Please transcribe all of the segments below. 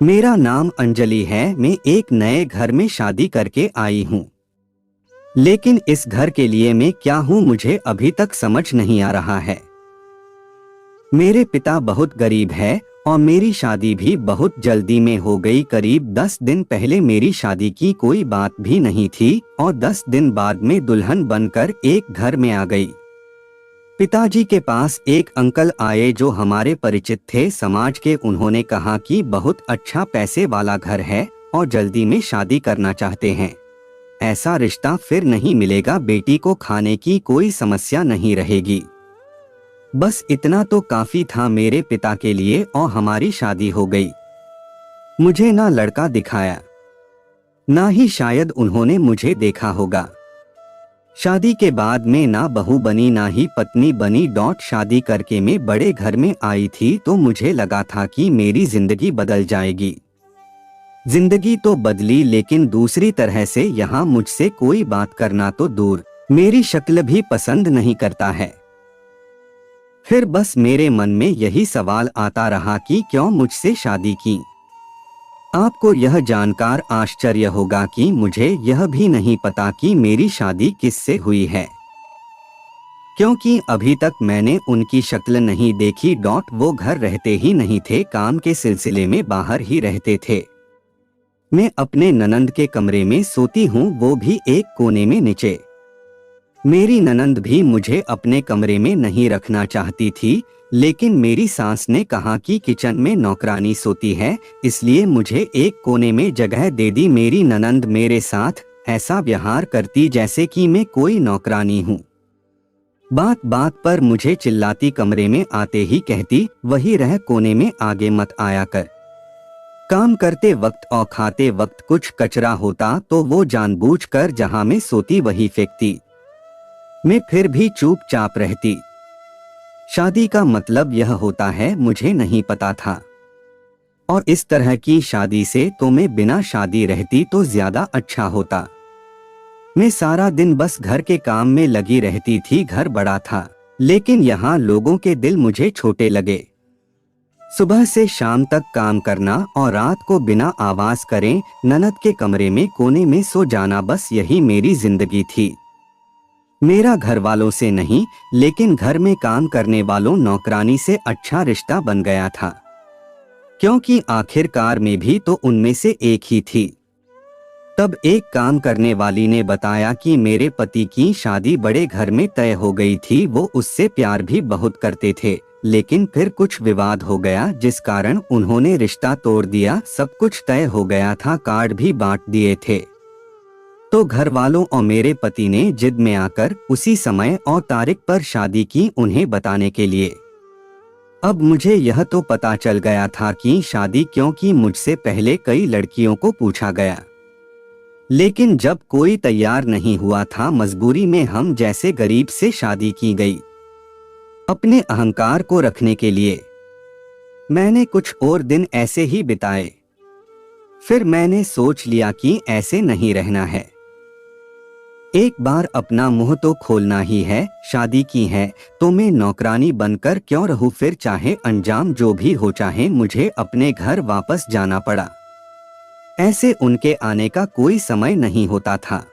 मेरा नाम अंजलि है। मैं एक नए घर में शादी करके आई हूँ, लेकिन इस घर के लिए मैं क्या हूँ मुझे अभी तक समझ नहीं आ रहा है। मेरे पिता बहुत गरीब है और मेरी शादी भी बहुत जल्दी में हो गई। करीब 10 दिन पहले मेरी शादी की कोई बात भी नहीं थी और 10 दिन बाद में दुल्हन बनकर एक घर में आ गई। पिताजी के पास एक अंकल आए जो हमारे परिचित थे समाज के। उन्होंने कहा कि बहुत अच्छा पैसे वाला घर है और जल्दी में शादी करना चाहते हैं। ऐसा रिश्ता फिर नहीं मिलेगा, बेटी को खाने की कोई समस्या नहीं रहेगी। बस इतना तो काफी था मेरे पिता के लिए और हमारी शादी हो गई। मुझे ना लड़का दिखाया, ना ही शायद उन्होंने मुझे देखा होगा। शादी के बाद में ना बहू बनी ना ही पत्नी बनी। शादी करके मैं बड़े घर में आई थी तो मुझे लगा था कि मेरी जिंदगी बदल जाएगी। जिंदगी तो बदली, लेकिन दूसरी तरह से। यहाँ मुझसे कोई बात करना तो दूर, मेरी शक्ल भी पसंद नहीं करता है। फिर बस मेरे मन में यही सवाल आता रहा कि क्यों मुझसे शादी की। आपको यह जानकर आश्चर्य होगा कि मुझे यह भी नहीं पता कि मेरी शादी किससे हुई है, क्योंकि अभी तक मैंने उनकी शक्ल नहीं देखी। वो घर रहते ही नहीं थे, काम के सिलसिले में बाहर ही रहते थे। मैं अपने ननंद के कमरे में सोती हूँ, वो भी एक कोने में नीचे। मेरी ननंद भी मुझे अपने कमरे में नहीं रखना चाहती थी, लेकिन मेरी सास ने कहा कि किचन में नौकरानी सोती है, इसलिए मुझे एक कोने में जगह दे दी। मेरी ननंद मेरे साथ ऐसा व्यवहार करती जैसे कि मैं कोई नौकरानी हूँ। बात बात पर मुझे चिल्लाती, कमरे में आते ही कहती, वही रह कोने में, आगे मत आया कर। काम करते वक्त और खाते वक्त कुछ कचरा होता तो वो जानबूझकर जहां मैं सोती वही फेंकती। मैं फिर भी चुपचाप रहती। शादी का मतलब यह होता है मुझे नहीं पता था, और इस तरह की शादी से तो मैं बिना शादी रहती तो ज्यादा अच्छा होता। मैं सारा दिन बस घर के काम में लगी रहती थी। घर बड़ा था, लेकिन यहाँ लोगों के दिल मुझे छोटे लगे। सुबह से शाम तक काम करना और रात को बिना आवाज करे ननद के कमरे में कोने में सो जाना, बस यही मेरी जिंदगी थी। मेरा घर वालों से नहीं, लेकिन घर में काम करने वालों नौकरानी से अच्छा रिश्ता बन गया था, क्योंकि आखिरकार मैं भी तो उनमें से एक ही थी। तब एक काम करने वाली ने बताया कि मेरे पति की शादी बड़े घर में तय हो गई थी। वो उससे प्यार भी बहुत करते थे, लेकिन फिर कुछ विवाद हो गया जिस कारण उन्होंने रिश्ता तोड़ दिया। सब कुछ तय हो गया था, कार्ड भी बांट दिए थे। तो घर वालों और मेरे पति ने जिद में आकर उसी समय और तारीख पर शादी की, उन्हें बताने के लिए। अब मुझे यह तो पता चल गया था कि शादी, क्योंकि मुझसे पहले कई लड़कियों को पूछा गया, लेकिन जब कोई तैयार नहीं हुआ था, मजबूरी में हम जैसे गरीब से शादी की गई। अपने अहंकार को रखने के लिए मैंने कुछ और दिन ऐसे ही बिताए। फिर मैंने सोच लिया कि ऐसे नहीं रहना है, एक बार अपना मुंह तो खोलना ही है। शादी की है तो मैं नौकरानी बनकर क्यों रहूं, फिर चाहे अंजाम जो भी हो। चाहे मुझे अपने घर वापस जाना पड़ा, ऐसे उनके आने का कोई समय नहीं होता था।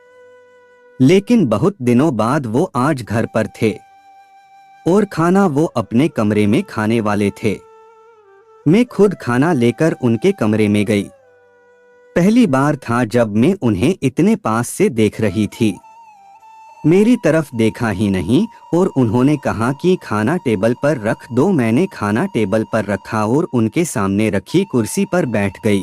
लेकिन बहुत दिनों बाद वो आज घर पर थे और खाना वो अपने कमरे में खाने वाले थे। मैं खुद खाना लेकर उनके कमरे में गई। पहली बार था जब मैं उन्हें इतने पास से देख रही थी। मेरी तरफ देखा ही नहीं और उन्होंने कहा कि खाना टेबल पर रख दो। मैंने खाना टेबल पर रखा और उनके सामने रखी कुर्सी पर बैठ गई।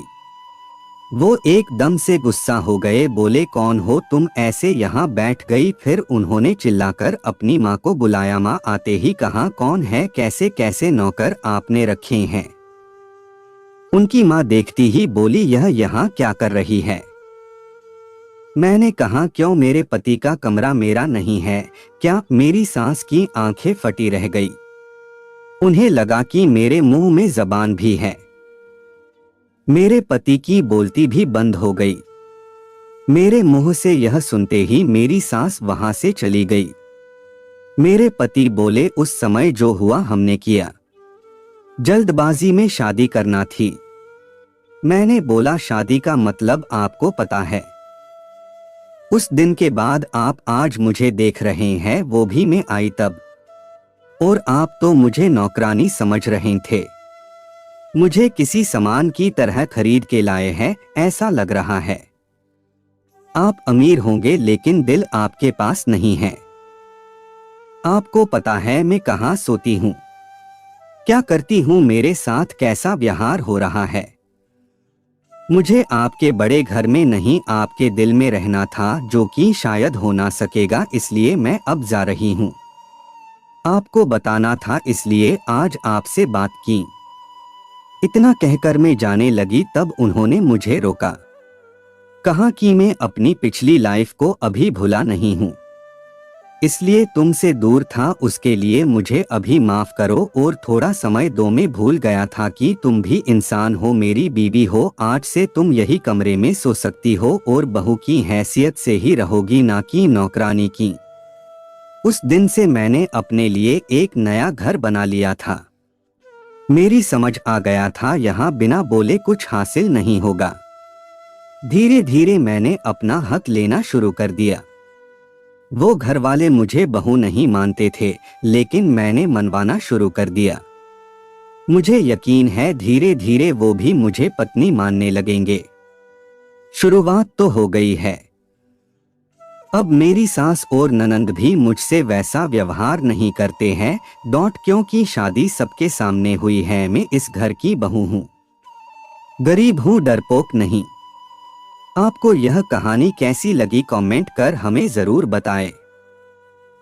वो एकदम से गुस्सा हो गए, बोले, कौन हो तुम, ऐसे यहाँ बैठ गई। फिर उन्होंने चिल्लाकर अपनी माँ को बुलाया। माँ आते ही कहा, कौन है, कैसे कैसे नौकर आपने रखे हैं। उनकी माँ देखती ही बोली, यह यहाँ क्या कर रही है। मैंने कहा, क्यों, मेरे पति का कमरा मेरा नहीं है क्या। मेरी सास की आंखें फटी रह गई। उन्हें लगा कि मेरे मुंह में जबान भी है। मेरे पति की बोलती भी बंद हो गई। मेरे मुंह से यह सुनते ही मेरी सास वहां से चली गई। मेरे पति बोले, उस समय जो हुआ हमने किया, जल्दबाजी में शादी करना थी। मैंने बोला, शादी का मतलब आपको पता है। उस दिन के बाद आप आज मुझे देख रहे हैं, वो भी मैं आई तब। और आप तो मुझे नौकरानी समझ रहे थे। मुझे किसी सामान की तरह खरीद के लाए हैं, ऐसा लग रहा है। आप अमीर होंगे लेकिन दिल आपके पास नहीं है। आपको पता है मैं कहाँ सोती हूँ, क्या करती हूँ, मेरे साथ कैसा व्यवहार हो रहा है। मुझे आपके बड़े घर में नहीं, आपके दिल में रहना था, जो कि शायद हो ना सकेगा, इसलिए मैं अब जा रही हूँ। आपको बताना था, इसलिए आज आपसे बात की। इतना कहकर मैं जाने लगी, तब उन्होंने मुझे रोका। कहा कि मैं अपनी पिछली लाइफ को अभी भुला नहीं हूँ, इसलिए तुमसे दूर था, उसके लिए मुझे अभी माफ करो। और थोड़ा समय दो, मैं भूल गया था कि तुम भी इंसान हो, मेरी बीवी हो। आज से तुम यही कमरे में सो सकती हो और बहू की हैसियत से ही रहोगी, ना कि नौकरानी की। उस दिन से मैंने अपने लिए एक नया घर बना लिया था। मेरी समझ आ गया था, यहाँ बिना बोले कुछ हासिल नहीं होगा। धीरे धीरे मैंने अपना हक लेना शुरू कर दिया। वो घर वाले मुझे बहू नहीं मानते थे, लेकिन मैंने मनवाना शुरू कर दिया। मुझे यकीन है धीरे धीरे वो भी मुझे पत्नी मानने लगेंगे। शुरुआत तो हो गई है। अब मेरी सास और ननंद भी मुझसे वैसा व्यवहार नहीं करते हैं। क्योंकि शादी सबके सामने हुई है, मैं इस घर की बहू हूँ, गरीब हूँ, डरपोक नहीं। आपको यह कहानी कैसी लगी, कमेंट कर हमें जरूर बताएं।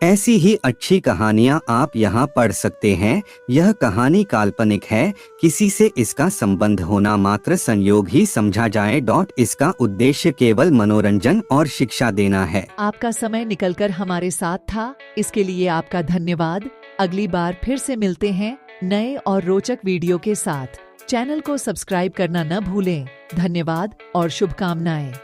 ऐसी ही अच्छी कहानियां आप यहाँ पढ़ सकते हैं। यह कहानी काल्पनिक है, किसी से इसका संबंध होना मात्र संयोग ही समझा जाए। इसका उद्देश्य केवल मनोरंजन और शिक्षा देना है। आपका समय निकलकर हमारे साथ था, इसके लिए आपका धन्यवाद। अगली बार फिर से मिलते हैं नए और रोचक वीडियो के साथ। चैनल को सब्सक्राइब करना न भूलें। धन्यवाद और शुभकामनाएं।